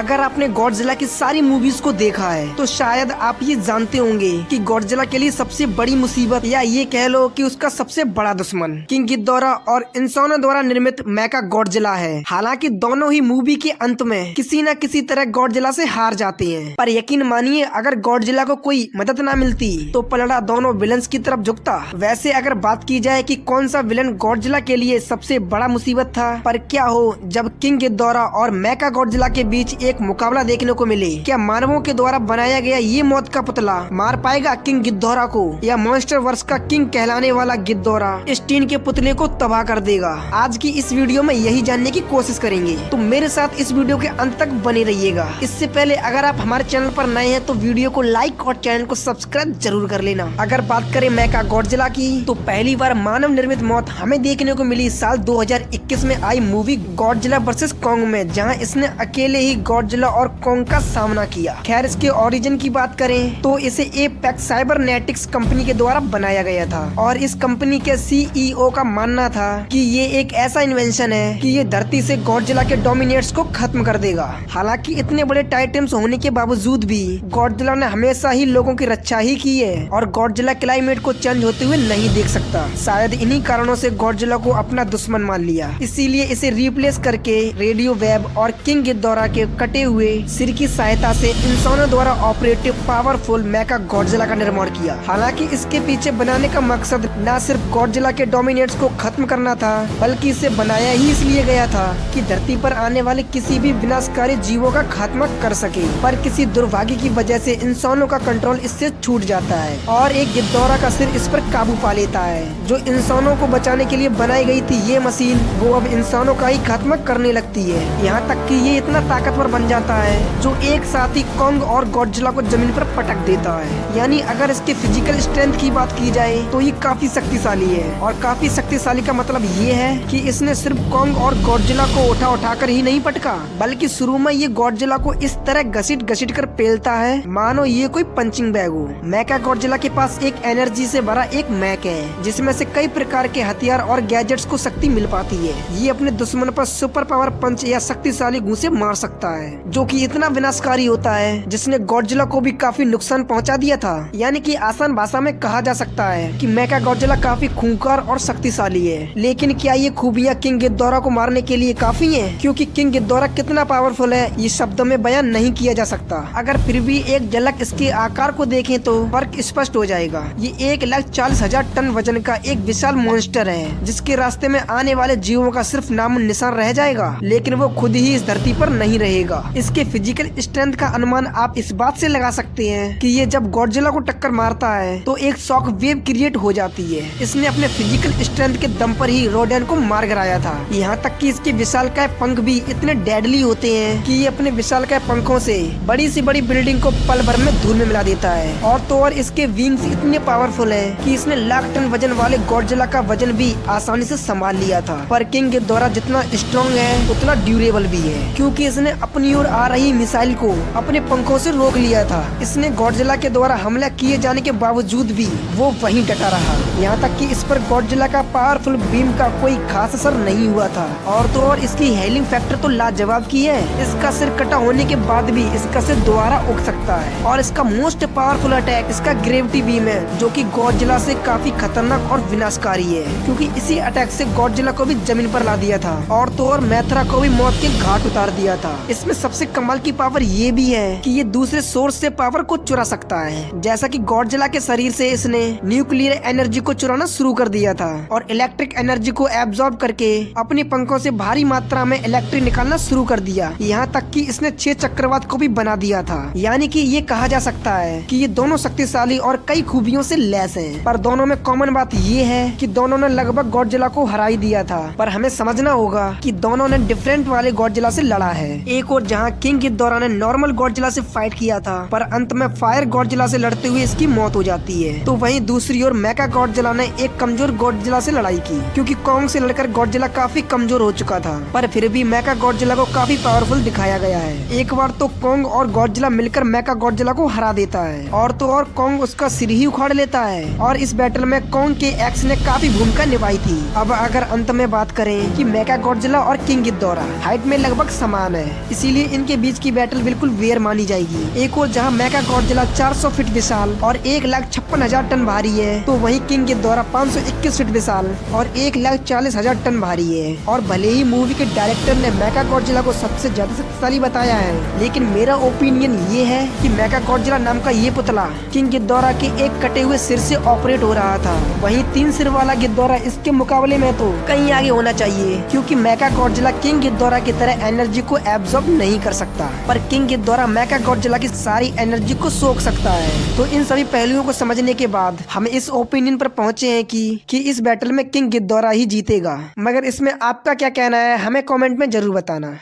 अगर आपने गॉडजिला की सारी मूवीज को देखा है तो शायद आप ये जानते होंगे कि गॉडजिला के लिए सबसे बड़ी मुसीबत या ये कह लो कि उसका सबसे बड़ा दुश्मन किंग गिडोरा और इंसानों द्वारा निर्मित मेका गॉडजिला है। हालांकि दोनों ही मूवी के अंत में किसी न किसी तरह गॉडजिला से हार जाते हैं, पर यकीन मानिए अगर गॉडजिला को कोई मदद ना मिलती तो पलड़ा दोनों विलन्स की तरफ झुकता। वैसे अगर बात की जाए कि कौन सा विलन गॉडजिला के लिए सबसे बड़ा मुसीबत था, पर क्या हो जब किंग गिडोरा और मेका गॉडजिला के बीच एक मुकाबला देखने को मिले। क्या मानवों के द्वारा बनाया गया ये मौत का पुतला मार पाएगा किंग गिडोरा को, या मॉन्स्टर वर्स का किंग कहलाने वाला गिडोरा इस टीन के पुतले को तबाह कर देगा। आज की इस वीडियो में यही जानने की कोशिश करेंगे, तो मेरे साथ इस वीडियो के अंत तक बने रहिएगा। इससे पहले अगर आप हमारे चैनल पर नए हैं तो वीडियो को लाइक और चैनल को सब्सक्राइब जरूर कर लेना। अगर बात करें मेका गॉडजिला की तो पहली बार मानव निर्मित मौत हमें देखने को मिली साल 2021 में आई मूवी गॉडजिला वर्सेस कॉन्ग में, जहां इसने अकेले ही गॉडजिला और कॉन्ग का सामना किया। खैर इसके ओरिजिन की बात करें तो इसे एपेक्स साइबरनेटिक्स कंपनी के द्वारा बनाया गया था और इस कंपनी के सीईओ का मानना था कि ये एक ऐसा इन्वेंशन है कि ये धरती से गॉडजिला के डोमिनेट्स को खत्म कर देगा। हालांकि इतने बड़े टाइटम्स होने के बावजूद भी गॉडजिला ने हमेशा ही लोगों की रक्षा ही की है और गॉडजिला क्लाइमेट को चेंज होते हुए नहीं देख सकता। शायद इन्हीं कारणों से गॉडजिला को अपना दुश्मन मान लिया, इसीलिए इसे रिप्लेस करके रेडियो वेब और किंग गिडोरा के कटे हुए सिर की सहायता से इंसानों द्वारा ऑपरेटिव पावरफुल मेका गॉडजिला का निर्माण किया। हालांकि इसके पीछे बनाने का मकसद न सिर्फ गॉडजिला के डोमिनेट्स को खत्म करना था, बल्कि इसे बनाया ही इसलिए गया था कि धरती पर आने वाले किसी भी विनाशकारी जीवों का खात्मा कर सके। पर किसी दुर्भाग्य की वजह से इंसानों का कंट्रोल इससे छूट जाता है और एक गिडोरा का सिर इस पर काबू पा लेता है। जो इंसानों को बचाने के लिए बनाई गई थी ये मशीन, वो अब इंसानों का ही खात्मा करने लगती है। यहाँ तक कि ये इतना ताकतवर बन जाता है जो एक साथ ही कॉन्ग और गॉडजिला को जमीन पर पटक देता है। यानी अगर इसके फिजिकल स्ट्रेंथ की बात की जाए तो ये काफी शक्तिशाली है, और काफी शक्तिशाली का मतलब ये है कि इसने सिर्फ कॉन्ग और गॉडजिला को उठा कर ही नहीं पटका, बल्कि शुरू में ये गॉडजिला को इस तरह घसीट कर पेलता है मानो ये कोई पंचिंग बैग हो। मेका गॉडजिला के पास एक एनर्जी से भरा एक मैक है जिसमें से कई प्रकार के हथियार और गैजेट्स को शक्ति मिल पाती है। ये अपने दुश्मन पर सुपर पावर पंच या शक्तिशाली घूंसे मार सकता है, जो कि इतना विनाशकारी होता है जिसने गॉडजिला को भी काफी नुकसान पहुंचा दिया था। यानी कि आसान भाषा में कहा जा सकता है कि मेका गॉडजिला काफी खूंखार और शक्तिशाली है। लेकिन क्या ये खूबियां किंग गिडोरा को मारने के लिए काफी हैं? क्योंकि किंग गिडोरा कितना पावरफुल है ये शब्दों में बयान नहीं किया जा सकता। अगर फिर भी एक झलक इसके आकार को देखें तो फर्क स्पष्ट हो जाएगा। ये 1,40,000 टन वजन का एक विशाल मॉन्स्टर है जिसके रास्ते में आने वाले जीवों का सिर्फ नाम निशान रह जाएगा, लेकिन वो खुद ही इस धरती पर नहीं रहेगा। इसके फिजिकल स्ट्रेंथ का अनुमान आप इस बात से लगा सकते हैं कि ये जब गॉडजिला को टक्कर मारता है तो एक शॉक वेव क्रिएट हो जाती है। इसने अपने फिजिकल स्ट्रेंथ के दम पर ही रोडेन को मार गिराया था। यहाँ तक कि इसके विशालकाय पंख भी इतने डेडली होते हैं कि ये अपने विशालकाय पंखों से बड़ी सी बड़ी बिल्डिंग को पल भर में धूल में मिला देता है। और तो और इसके विंग्स इतने पावरफुल है कि इसने लाख टन वजन वाले गॉडजिला का वजन भी आसानी से संभाल लिया था। पर किंग गिडोरा जितना स्ट्रॉन्ग है उतना ड्यूरेबल भी है, क्योंकि इसने अपनी ओर आ रही मिसाइल को अपने पंखों से रोक लिया था। इसने गॉडजिला के द्वारा हमला किए जाने के बावजूद भी वो वहीं डटा रहा। यहाँ तक कि इस पर गॉडजिला का पावरफुल बीम का कोई खास असर नहीं हुआ था। और तो और इसकी हेलिंग फैक्टर तो लाजवाब की है। इसका सिर कटा होने के बाद भी इसका सिर दोबारा उग सकता है। और इसका मोस्ट पावरफुल अटैक इसका ग्रेविटी बीम है, जो कि गॉडजिला से काफी खतरनाक और विनाशकारी है, क्योंकि इसी अटैक से गॉडजिला को भी जमीन पर ला दिया था और तो और मैथरा को भी मौत के घाट उतार दिया था। इसमें सबसे कमाल की पावर ये भी है कि ये दूसरे सोर्स से पावर को चुरा सकता है। जैसा कि गॉडजिला के शरीर से इसने न्यूक्लियर एनर्जी को चुराना शुरू कर दिया था और इलेक्ट्रिक एनर्जी को एब्जॉर्ब करके अपने पंखों से भारी मात्रा में इलेक्ट्रिक निकालना शुरू कर दिया। यहाँ तक कि इसने 6 चक्रवात को भी बना दिया था। यानी कि ये कहा जा सकता है कि ये दोनों शक्तिशाली और कई खूबियों से लैस हैं। पर दोनों में कॉमन बात ये है कि दोनों ने लगभग गॉडजिला को हरा ही दिया था। पर हमें समझना होगा कि दोनों ने डिफरेंट वाले गॉडजिला से लड़ा है। एक और जहाँ किंग गिडोरा ने नॉर्मल गॉडजिला से फाइट किया था, पर अंत में फायर गॉडजिला से लड़ते हुए इसकी मौत हो जाती है, तो वहीं दूसरी ओर मेका गॉडजिला ने एक कमजोर गॉडजिला से लड़ाई की, क्योंकि कॉन्ग से लड़कर गॉडजिला काफी कमजोर हो चुका था। पर फिर भी मेका गॉडजिला को काफी पावरफुल दिखाया गया है। एक बार तो कॉन्ग और गॉडजिला मिलकर मेका गॉडजिला को हरा देता है और तो और कॉन्ग उसका सिर ही उखाड़ लेता है। और इस बैटल में कॉन्ग के एक्स ने काफी भूमिका निभाई थी। अब अगर अंत में बात करें कि मेका गॉडजिला और किंग गिडोरा हाइट में लगभग समान है, इसीलिए इसीलिए इनके बीच की बैटल बिल्कुल वेयर मानी जाएगी। एक और जहाँ मेगा गॉडजिला 400 फीट विशाल और 1,56,000 टन भारी है, तो वहीं किंग गिदोरा 521 फीट विशाल और 1,40,000 टन भारी है। और भले ही मूवी के डायरेक्टर ने मेगा गॉडजिला को सबसे ज्यादा शक्तिशाली बताया है, लेकिन मेरा ओपिनियन ये है कि मेगा गॉडजिला नाम का ये पुतला किंग गिदोरा के एक कटे हुए सिर से ऑपरेट हो रहा था। वहीं 3 सिर वाला गिदोरा इसके मुकाबले में तो कहीं आगे होना चाहिए, क्योंकि मेगा गॉडजिला किंग गिदोरा की तरह एनर्जी को एब्जॉर्ब नहीं कर सकता, पर किंग गिदोरा मेगा गॉडजिला की सारी एनर्जी को सोख सकता है। तो इन सभी पहलुओं को समझने के बाद हम इस ओपिनियन पर पहुंचे हैं कि इस बैटल में किंग गिदोरा ही जीतेगा। मगर इसमें आपका क्या कहना है, हमें कमेंट में जरूर बताना।